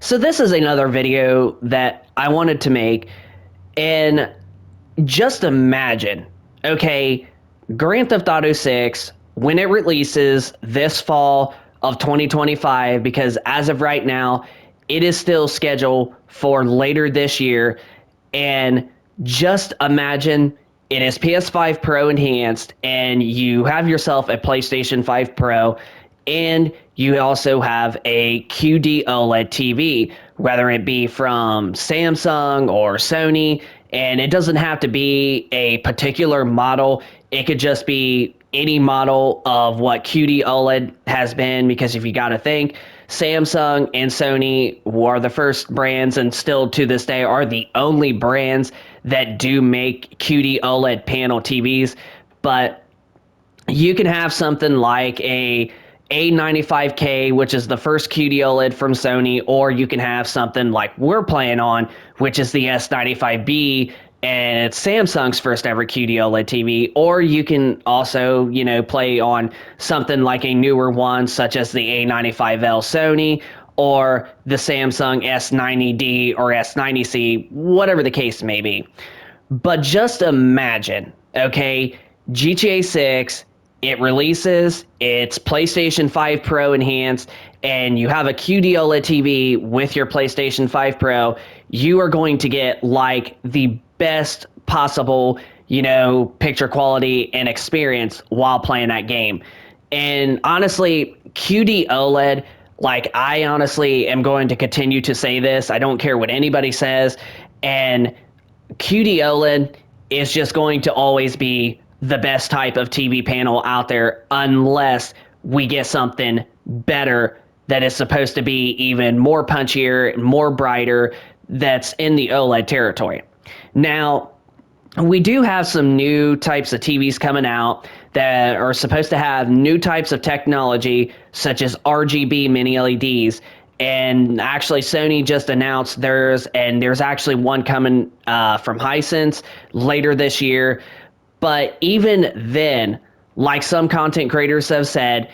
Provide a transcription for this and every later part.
So this is another video that I wanted to make, and just imagine, okay, Grand Theft Auto 6, when it releases this fall of 2025, because as of right now, it is still scheduled for later this year, and just imagine it is PS5 Pro enhanced, and you have yourself a PlayStation 5 Pro, and you also have a QD OLED TV, whether it be from Samsung or Sony, and it doesn't have to be a particular model. It could just be any model of what QD OLED has been, because if you got to think, Samsung and Sony were the first brands and still to this day are the only brands that do make QD OLED panel TVs. But you can have something like a A95K, which is the first QD OLED from Sony, or you can have something like we're playing on, which is the S95B, and it's Samsung's first ever QD OLED TV. Or you can also, play on something like a newer one, such as the A95L Sony, or the Samsung S90D or S90C, whatever the case may be. But just imagine, okay, GTA 6, it releases, it's PlayStation 5 Pro enhanced, and you have a QD OLED TV with your PlayStation 5 Pro. You are going to get like the best possible, picture quality and experience while playing that game. And honestly, QD OLED, like, I honestly am going to continue to say this. I don't care what anybody says. And QD OLED is just going to always be the best type of TV panel out there, unless we get something better that is supposed to be even more punchier, more brighter, that's in the OLED territory. Now, we do have some new types of TVs coming out that are supposed to have new types of technology, such as RGB mini LEDs. And actually, Sony just announced theirs, and there's actually one coming from Hisense later this year. But even then, like some content creators have said,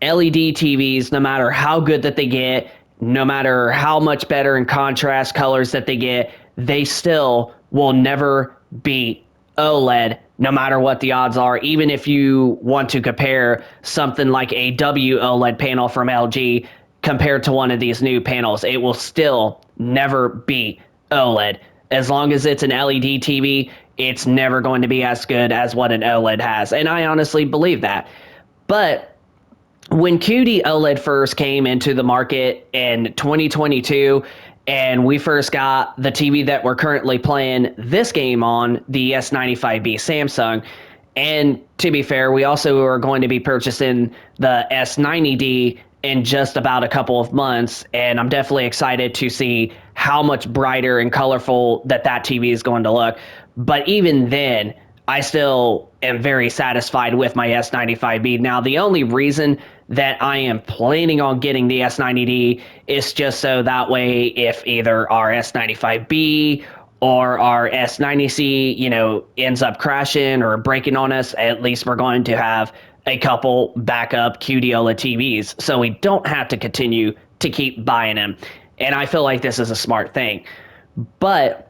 LED TVs, no matter how good that they get, no matter how much better in contrast colors that they get, they still will never beat OLED, no matter what the odds are. Even if you want to compare something like a WOLED panel from LG compared to one of these new panels, it will still never beat OLED. As long as it's an LED TV, it's never going to be as good as what an OLED has. And I honestly believe that. But when QD OLED first came into the market in 2022, and we first got the TV that we're currently playing this game on, the S95B Samsung, and to be fair, we also are going to be purchasing the S90D in just about a couple of months, and I'm definitely excited to see how much brighter and colorful that TV is going to look. But even then, I still am very satisfied with my S95B. Now, the only reason that I am planning on getting the S90D is just so that way if either our S95B or our S90C, ends up crashing or breaking on us, at least we're going to have a couple backup QD OLED TVs, so we don't have to continue to keep buying them. And I feel like this is a smart thing. But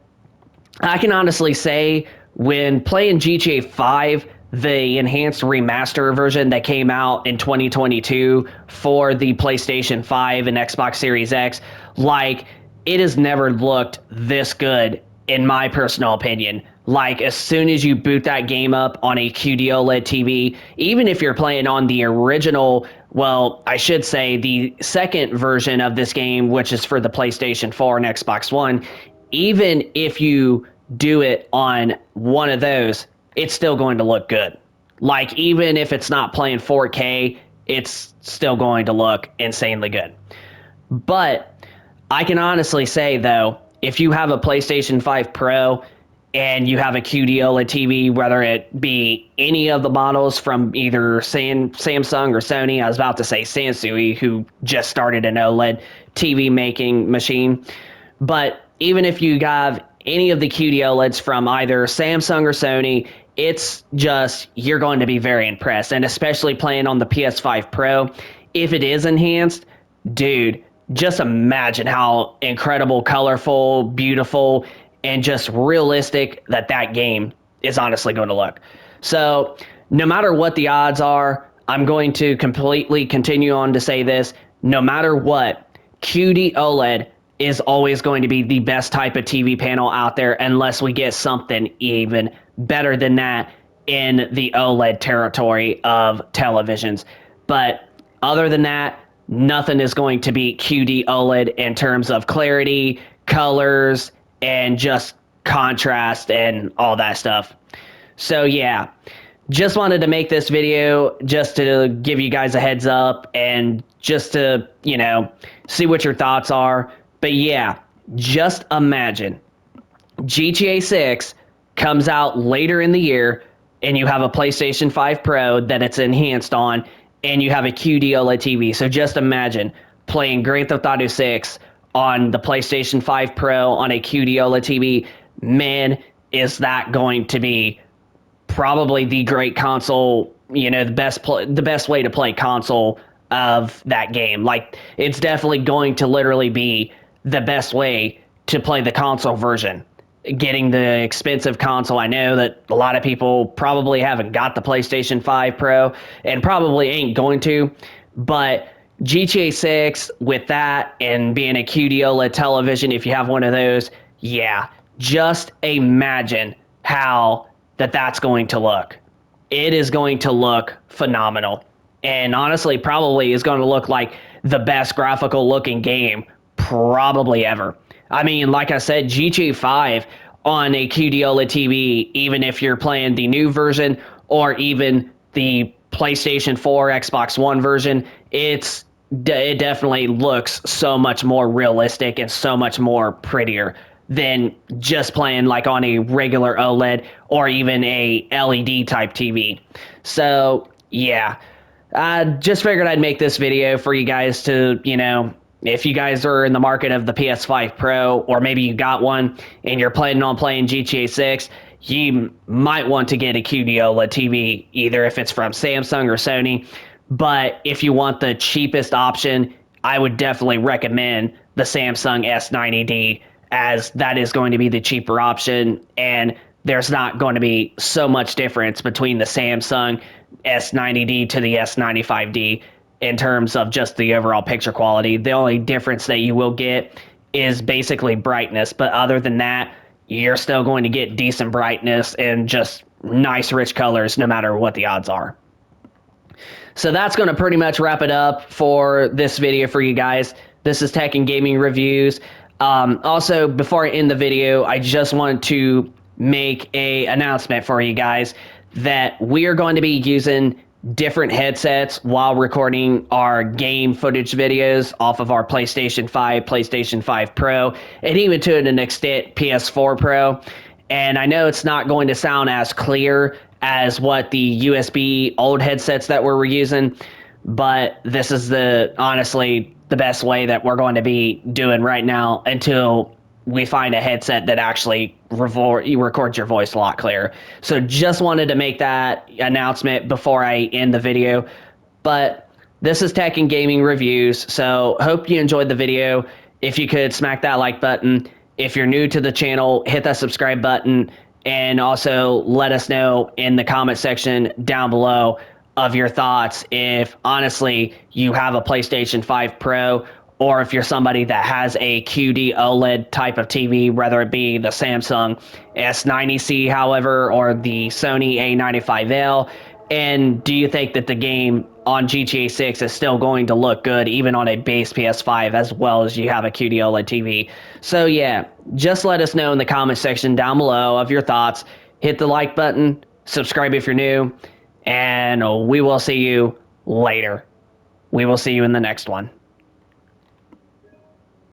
I can honestly say, when playing GTA 5, the enhanced remaster version that came out in 2022 for the PlayStation 5 and Xbox Series X, like, it has never looked this good, in my personal opinion. Like, as soon as you boot that game up on a QD OLED TV, even if you're playing on the original, well, I should say the second version of this game, which is for the PlayStation 4 and Xbox One, even if you do it on one of those, it's still going to look good. Like, even if it's not playing 4K, it's still going to look insanely good. But I can honestly say, though, if you have a PlayStation 5 Pro and you have a QD OLED TV, whether it be any of the models from either Samsung or Sony, I was about to say Sansui, who just started an OLED TV making machine, but even if you have any of the QD OLEDs from either Samsung or Sony, it's just, you're going to be very impressed. And especially playing on the PS5 Pro, if it is enhanced, dude, just imagine how incredible, colorful, beautiful, and just realistic that game is honestly going to look. So, no matter what the odds are, I'm going to completely continue on to say this. No matter what, QD OLED is always going to be the best type of TV panel out there unless we get something even better than that in the OLED territory of televisions. But other than that, nothing is going to beat QD OLED in terms of clarity, colors, and just contrast and all that stuff. So yeah, just wanted to make this video just to give you guys a heads up and just to, see what your thoughts are. But yeah, just imagine GTA 6 comes out later in the year and you have a PlayStation 5 Pro that it's enhanced on and you have a QD OLED TV. So just imagine playing Grand Theft Auto 6 on the PlayStation 5 Pro on a QD OLED TV. Man, is that going to be probably the great console, the best way to play console of that game. Like, it's definitely going to literally be the best way to play the console version. Getting the expensive console, I know that a lot of people probably haven't got the PlayStation 5 Pro and probably ain't going to, but GTA 6 with that and being a QD OLED television, if you have one of those, yeah, just imagine how that's going to look. It is going to look phenomenal. And honestly, probably is going to look like the best graphical looking game probably ever. I mean, like I said, GTA 5 on a QD OLED TV, even if you're playing the new version or even the PlayStation 4, Xbox One version, it definitely looks so much more realistic and so much more prettier than just playing like on a regular OLED or even a LED type TV. So yeah, I just figured I'd make this video for you guys to, if you guys are in the market of the PS5 Pro, or maybe you got one and you're planning on playing GTA 6, you might want to get a QD OLED TV, either if it's from Samsung or Sony. But if you want the cheapest option, I would definitely recommend the Samsung S90D, as that is going to be the cheaper option, and there's not going to be so much difference between the Samsung S90D to the S95D in terms of just the overall picture quality. The only difference that you will get is basically brightness, but other than that, you're still going to get decent brightness and just nice rich colors no matter what the odds are. So that's going to pretty much wrap it up for this video for you guys. This is Tech and Gaming Reviews. Also, before I end the video, I just want to make an announcement for you guys that we are going to be using different headsets while recording our game footage videos off of our PlayStation 5, PlayStation 5 Pro, and even to an extent PS4 Pro. And I know it's not going to sound as clear as what the USB old headsets that we were using, but this is honestly the best way that we're going to be doing right now until we find a headset that actually records your voice a lot clearer. So just wanted to make that announcement before I end the video. But this is Tech and Gaming Reviews, so hope you enjoyed the video. If you could smack that like button. If you're new to the channel, hit that subscribe button, and also let us know in the comment section down below of your thoughts if honestly you have a PlayStation 5 Pro, or if you're somebody that has a QD OLED type of TV, whether it be the Samsung S90C, however, or the Sony A95L. And do you think that the game on GTA 6 is still going to look good even on a base PS5 as well as you have a QD OLED TV? So yeah, just let us know in the comment section down below of your thoughts. Hit the like button, subscribe if you're new, and we will see you later. We will see you in the next one.